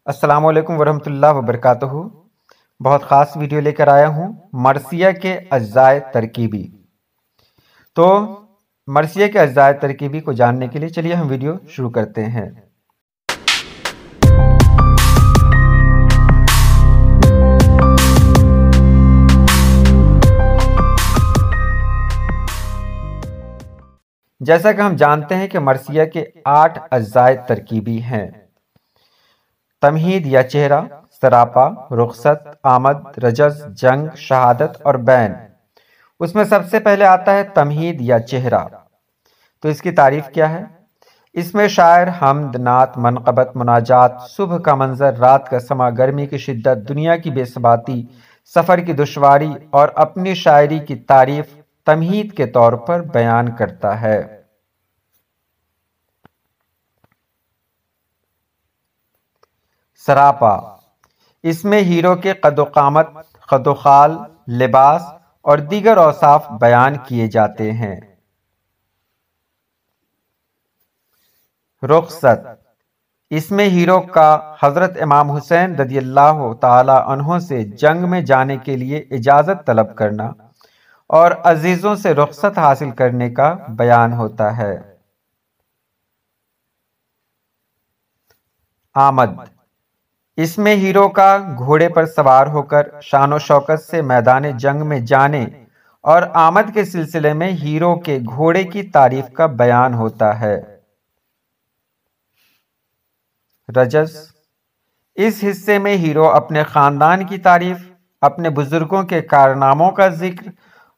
अस्सलाम वालेकुम वरहमतुल्लाह वबरकातुहू। बहुत ख़ास वीडियो लेकर आया हूँ मरसिया के अज्जाए तरकीबी। तो मरसिया के अज्जाए तरकीबी को जानने के लिए चलिए हम वीडियो शुरू करते हैं। जैसा कि हम जानते हैं कि मरसिया के 8 अज्जाए तरकीबी हैं। तमहीद या चेहरा, सरापा, रुखसत, आमद, रजस, जंग, शहादत और बैन। उसमें सबसे पहले आता है तमहीद या चेहरा। तो इसकी तारीफ क्या है? इसमें शायर हमद, नात, मनक़बत, मुनाजात, सुबह का मंजर, रात का समा, गर्मी की शिद्दत, दुनिया की बेसबाती, सफ़र की दुश्वारी और अपनी शायरी की तारीफ तमहीद के तौर पर बयान करता है। सरापा, इसमें हीरो के कदोकामत, खदोखाल, लिबास और दीगर औसाफ बयान किए जाते हैं। रुखसत, इसमें हीरो का हजरत इमाम हुसैन रज़ियल्लाहु ताला अन्हो से जंग में जाने के लिए इजाज़त तलब करना और अजीज़ों से रुखसत हासिल करने का बयान होता है। आमद, इसमें हीरो का घोड़े पर सवार होकर शान शौकत से मैदान जंग में जाने और आमद के सिलसिले में हीरो के घोड़े की तारीफ का बयान होता है। रजस, इस हिस्से में हीरो अपने खानदान की तारीफ, अपने बुजुर्गों के कारनामों का जिक्र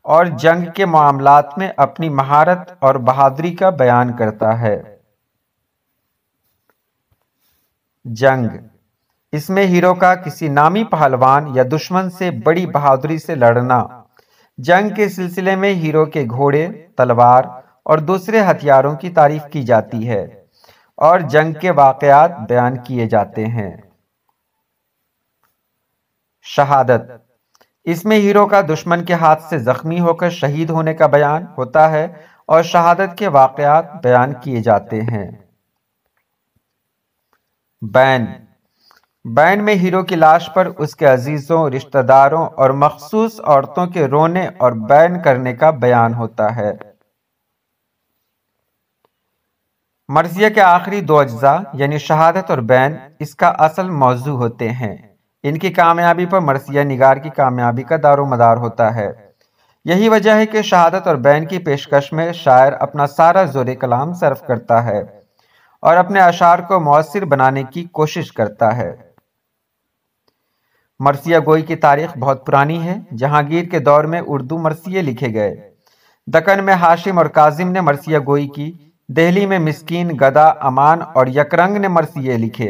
और जंग के मामलात में अपनी महारत और बहादुरी का बयान करता है। जंग, इसमें हीरो का किसी नामी पहलवान या दुश्मन से बड़ी बहादुरी से लड़ना, जंग के सिलसिले में हीरो के घोड़े, तलवार और दूसरे हथियारों की तारीफ की जाती है और जंग के वाक़यात बयान किए जाते हैं। शहादत, इसमें हीरो का दुश्मन के हाथ से जख्मी होकर शहीद होने का बयान होता है और शहादत के वाक़यात बयान किए जाते हैं। बैन, बैन में हीरो की लाश पर उसके अजीजों, रिश्तेदारों और मखसूस औरतों के रोने और बैन करने का बयान होता है। मरसिया के आखिरी 2 अज्जा यानी शहादत और बैन इसका असल मौजू होते हैं। इनकी कामयाबी पर मरसिया निगार की कामयाबी का दारोमदार होता है। यही वजह है कि शहादत और बैन की पेशकश में शायर अपना सारा जोर कलाम सर्फ करता है और अपने अशार को मौसर बनाने की कोशिश करता है। मरसिया गोई की तारीख बहुत पुरानी है। जहांगीर के दौर में उर्दू मरसिये लिखे गए। दक्कन में हाशिम और काजिम ने मरसिया गोई की। दिल्ली में मिस्कीन, गदा, अमान और यकरंग ने मरसिये लिखे।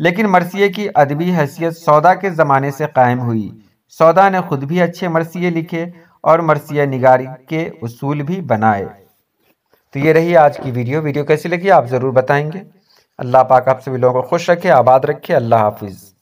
लेकिन मरसिये की अदबी हैसियत सौदा के ज़माने से कायम हुई। सौदा ने खुद भी अच्छे मरसिये लिखे और मरसिया निगारी के उसूल भी बनाए। तो ये रही आज की वीडियो कैसी लगी आप ज़रूर बताएंगे। अल्लाह पाक आप सभी लोगों को खुश रखे, आबाद रखे। अल्लाह हाफिज़।